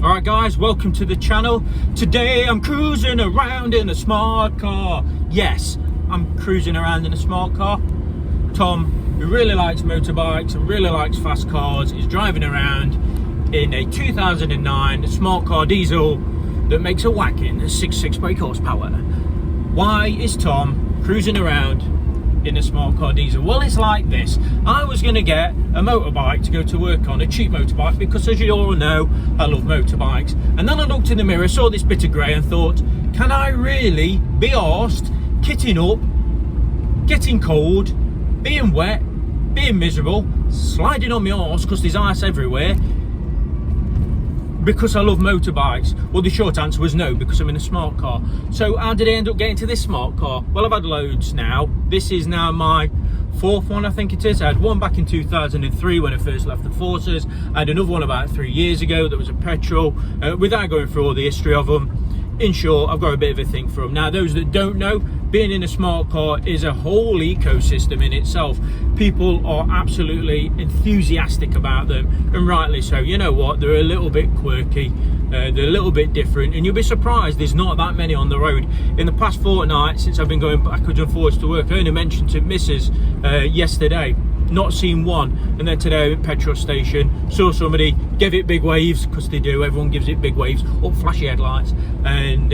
Alright guys, welcome to the channel. Today I'm cruising around in a smart car. Yes, I'm cruising around in a smart car. Tom, who really likes motorbikes and really likes fast cars, is driving around in a 2009 smart car diesel that makes a whacking 66 brake horsepower. Why is Tom cruising around in a smart car diesel? Well, it's like this. I was going to get a motorbike to go to work on, a cheap motorbike, because as you all know, I love motorbikes. And then I looked in the mirror, saw this bit of grey and thought, can I really be arsed kitting up, getting cold, being wet, being miserable, sliding on my arse because there's ice everywhere, because I love motorbikes? Well, the short answer was no, because I'm in a smart car. So how did I end up getting to this smart car? Well, I've had loads now. This is now my fourth one, I think it is. I had one back in 2003 when I first left the forces. I had another one about 3 years ago that was a petrol, without going through all the history of them. In short, I've got a bit of a thing for them. Now, those that don't know, being in a smart car is a whole ecosystem in itself. People are absolutely enthusiastic about them, and rightly so. You know what? They're a little bit quirky, they're a little bit different, and you'll be surprised there's not that many on the road. In the past fortnight, since I've been going backwards and forwards to work, I only mentioned to Mrs. Yesterday, not seen one. And then today at petrol station, saw somebody, gave it big waves, because they do, everyone gives it big waves, up flashy headlights, and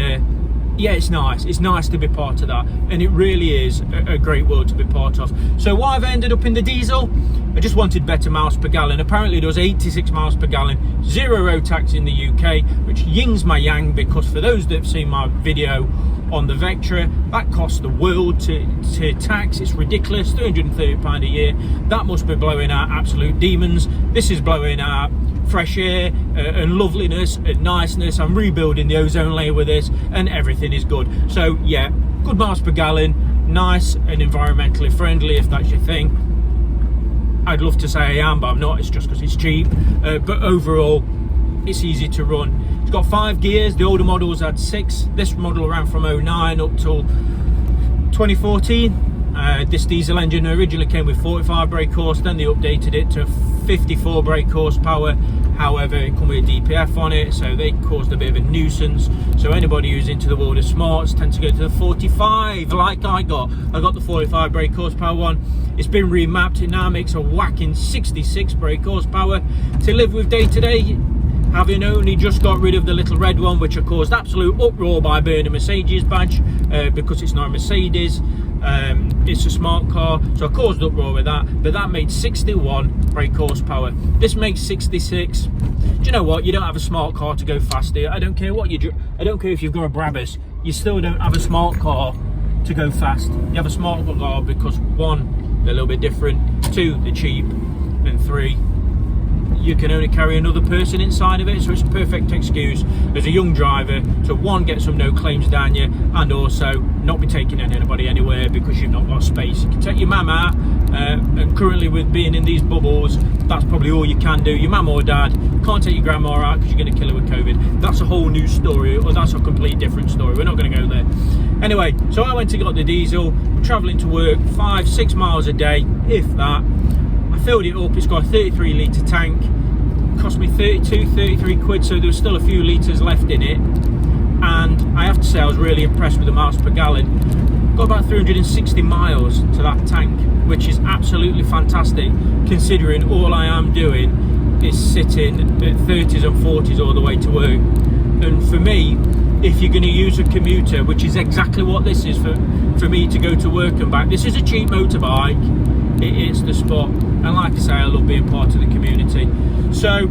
yeah, it's nice to be part of that, and it really is a great world to be part of. So why have I ended up in the diesel? I just wanted better miles per gallon. Apparently it does 86 miles per gallon, 0 road tax in the UK, which yings my yang, because for those that have seen my video on the Vectra, that costs the world to tax. It's ridiculous, £330 a year. That must be blowing out absolute demons. This is blowing out fresh air and loveliness and niceness. I'm rebuilding the ozone layer with this, and everything is good. So yeah, good miles per gallon, nice and environmentally friendly, if that's your thing. I'd love to say I am, but I'm not. It's just because it's cheap, but overall it's easy to run. It's got 5 gears. The older models had 6. This model ran from 09 up till 2014. This diesel engine originally came with 45 brake horse, then they updated it to 54 brake horsepower. However, it came with a DPF on it, so they caused a bit of a nuisance. So anybody who's into the world of smarts tend to go to the 45, like I got the 45 brake horsepower one. It's been remapped. It now makes a whacking 66 brake horsepower to live with day to day, having only just got rid of the little red one, which have caused absolute uproar by burning a Mercedes badge, because it's not a Mercedes. It's a smart car, so I caused uproar with that, but that made 61 brake horsepower. This makes 66. Do you know what? You don't have a smart car to go faster. I don't care what you do. I don't care if you've got a Brabus, you still don't have a smart car to go fast. You have a smart car because 1, they're a little bit different, 2, they're cheap, and 3, you can only carry another person inside of it. So it's a perfect excuse as a young driver to, 1, get some no claims down you, and also not be taking anybody anywhere because you've not got space. You can take your mum out, and currently with being in these bubbles, that's probably all you can do. Your mum or dad can't take your grandma out because you're going to kill her with COVID. That's a whole new story, or that's a complete different story. We're not going to go there. Anyway, so I went and got the diesel. I'm travelling to work 5-6 miles a day, if that. I filled it up. It's got a 33 litre tank. Cost me 33 quid, so there was still a few litres left in it. And I have to say, I was really impressed with the miles per gallon. Got about 360 miles to that tank, which is absolutely fantastic, considering all I am doing is sitting at 30s and 40s all the way to work. And for me, if you're going to use a commuter, which is exactly what this is for me to go to work and back, this is a cheap motorbike. It's the spot, and like I say, I love being part of the community. So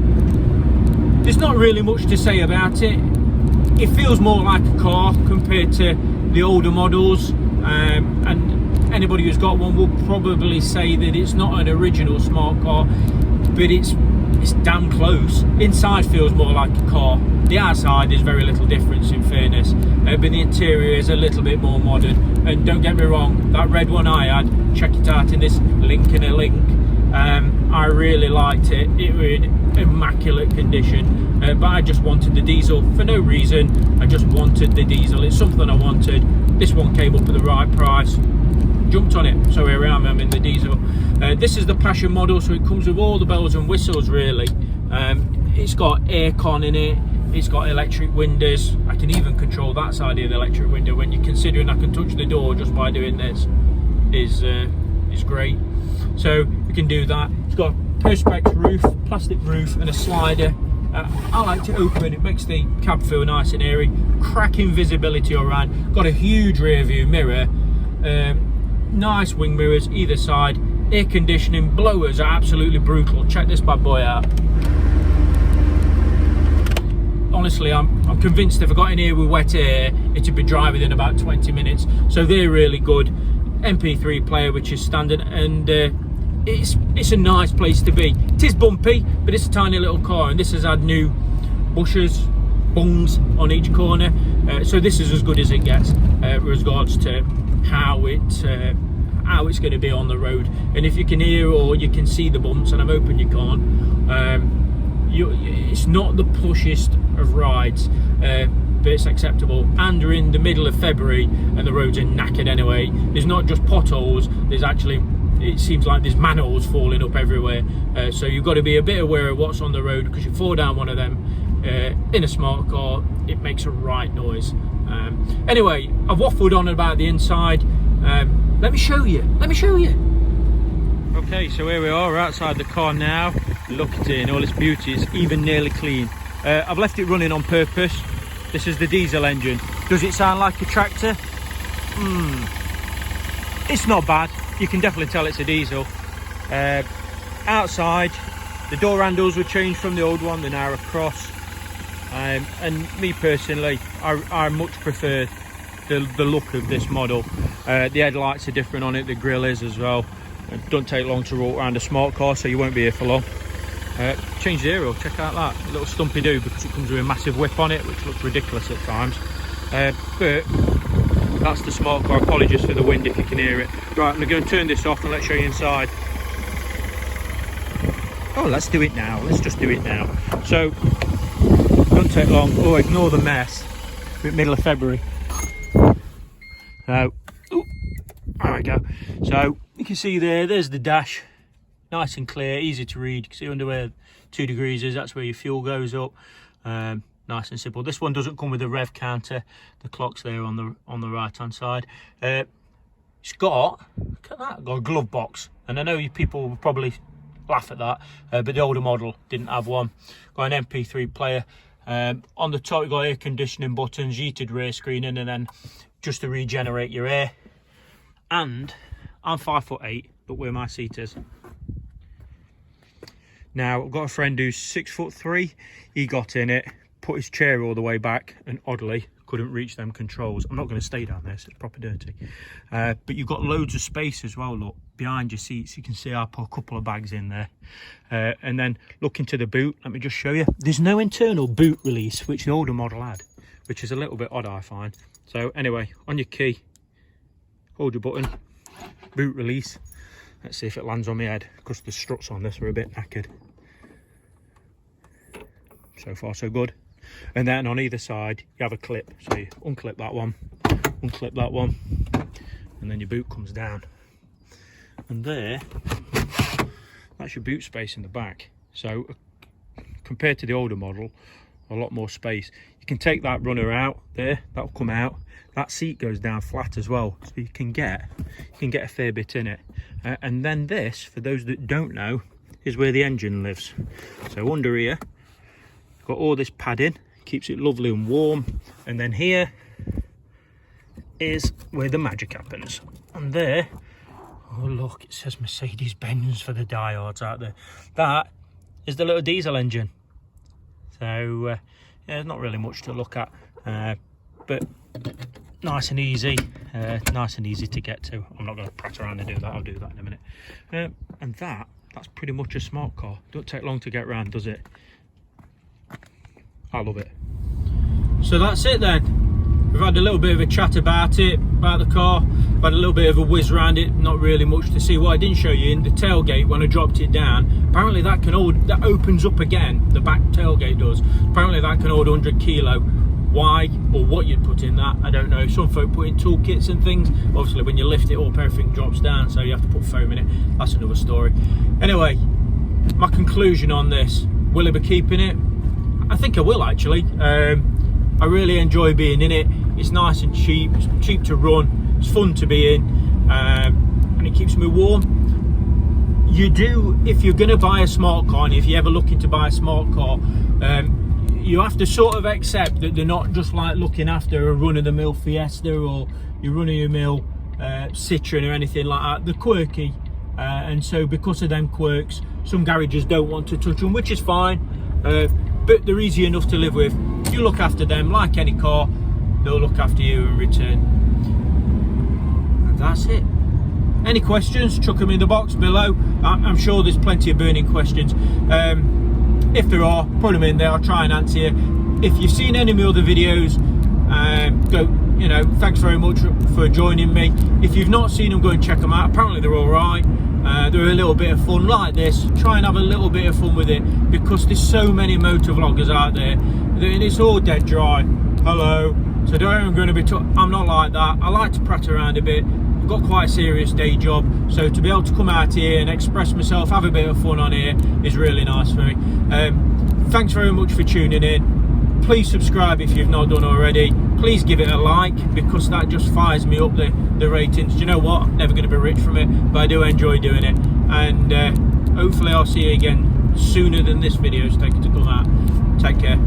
there's not really much to say about it. It feels more like a car compared to the older models, and anybody who's got one will probably say that it's not an original smart car, but it's damn close. Inside feels more like a car. The outside, there's very little difference, in fairness, but the interior is a little bit more modern. And don't get me wrong, that red one I had, check it out in this link in a link. I really liked it. It was in immaculate condition, but I just wanted the diesel for no reason. I just wanted the diesel. It's something I wanted. This one came up at the right price, jumped on it, so here I am. I'm in the diesel. This is the Passion model, so it comes with all the bells and whistles really. It's got aircon in it, It's got electric windows. I can even control that side of the electric window. When you're considering I can touch the door just by doing this, is great. So you can do that. It's got a perspex roof, plastic roof, and a slider. I like to open, it makes the cab feel nice and airy. Cracking visibility around. Got a huge rear view mirror. Nice wing mirrors either side. Air conditioning. Blowers are absolutely brutal. Check this bad boy out. Honestly, I'm convinced if I got in here with wet air, it would be dry within about 20 minutes. So they're really good. MP3 player, which is standard, and it's a nice place to be. It is bumpy, but it's a tiny little car, and this has had new bushes, bungs on each corner. So this is as good as it gets with regards to how it's going to be on the road. And if you can hear or you can see the bumps, and I'm hoping you can't, it's not the plushest of rides, but it's acceptable. And we're in the middle of February and the roads are knackered anyway. There's not just potholes, there's actually, it seems like there's manholes falling up everywhere. So you've got to be a bit aware of what's on the road, because you fall down one of them in a smart car, it makes a right noise. Anyway, I've waffled on about the inside. Let me show you. Okay, so here we are, we're outside the car now. Look at it in all its beauty, it's even nearly clean. I've left it running on purpose. This is the diesel engine. Does it sound like a tractor? It's not bad. You can definitely tell it's a diesel. Outside, the door handles were changed from the old one, they're now across. And me personally, I much prefer the look of this model. The headlights are different on it, the grille is as well. It don't take long to roll around a smart car, so you won't be here for long. Change the aerial, check out that, a little stumpy do, because it comes with a massive whip on it, which looks ridiculous at times. But that's the smart car. Apologies for the wind if you can hear it. Right, I'm going to turn this off and let's show you inside. Oh, let's do it now. Let's just do it now. So, don't take long. Oh, ignore the mess. We're middle of February. So, there we go. So, you can see there's the dash. Nice and clear, easy to read. You can see under where 2 degrees is, that's where your fuel goes up. Nice and simple. This one doesn't come with a rev counter. The clock's there on the right hand side. It's got, look at that, got a glove box. And I know you people will probably laugh at that, but the older model didn't have one. Got an MP3 player. On the top, you've got air conditioning buttons, heated rear screening, and then just to regenerate your air. And I'm 5'8", but where my seat is. Now, I've got a friend who's 6'3". He got in it, put his chair all the way back, and oddly couldn't reach them controls. I'm not going to stay down there, so it's proper dirty. But you've got loads of space as well. Look, behind your seats, you can see I put a couple of bags in there. And then look into the boot. Let me just show you. There's no internal boot release, which the older model had, which is a little bit odd, I find. So anyway, on your key, hold your button, boot release. Let's see if it lands on my head, because the struts on this are a bit knackered. So far so good. And then on either side you have a clip, so you unclip that one, and then your boot comes down. And there, that's your boot space in the back. So compared to the older model, a lot more space. You can take that runner out there, that'll come out. That seat goes down flat as well, so you can get a fair bit in it. And then this, for those that don't know, is where the engine lives. So under here, got all this padding, keeps it lovely and warm. And then here is where the magic happens. And there, oh look, it says Mercedes-Benz for the diehards out there. That is the little diesel engine. So yeah, there's not really much to look at, but nice and easy to get to. I'm not going to prat around and do that, I'll do that in a minute. And that's pretty much a smart car. Don't take long to get around, does it? I love it. So that's it then. We've had a little bit of a chat about it, about the car. We've had a little bit of a whiz around it, not really much to see. What I didn't show you, in the tailgate, when I dropped it down, apparently that opens up again, the back tailgate does. Apparently that can hold 100 kilo. Why or what you'd put in that, I don't know. Some folk put in toolkits and things. Obviously when you lift it up, everything drops down, so you have to put foam in it. That's another story. Anyway, my conclusion on this, will I be keeping it? I think I will actually. I really enjoy being in it. It's nice and cheap. It's cheap to run. It's fun to be in, and it keeps me warm. You do, if you're going to buy a smart car, and if you're ever looking to buy a smart car, you have to sort of accept that they're not just like looking after a run-of-the-mill Fiesta or your run-of-the-mill Citroen or anything like that. They're quirky, and so because of them quirks, some garages don't want to touch them, which is fine, but they're easy enough to live with. If you look after them like any car, they'll look after you in return. And that's it. Any questions, chuck them in the box below. I'm sure there's plenty of burning questions. If there are, put them in there. I'll try and answer you. If you've seen any of my other videos, thanks very much for joining me. If you've not seen them, go and check them out. Apparently they're all right. They're a little bit of fun like this. Try and have a little bit of fun with it, because there's so many motor vloggers out there and it's all dead dry. Hello. So I'm going to be I'm not like that. I like to prat around a bit. I've got quite a serious day job, so to be able to come out here and express myself, have a bit of fun on here, is really nice for me. Thanks very much for tuning in. Please subscribe if you've not done already. Please give it a like, because that just fires me up the ratings. Do you know what? I'm never going to be rich from it, but I do enjoy doing it. And hopefully I'll see you again sooner than this video is taken to come out. Take care.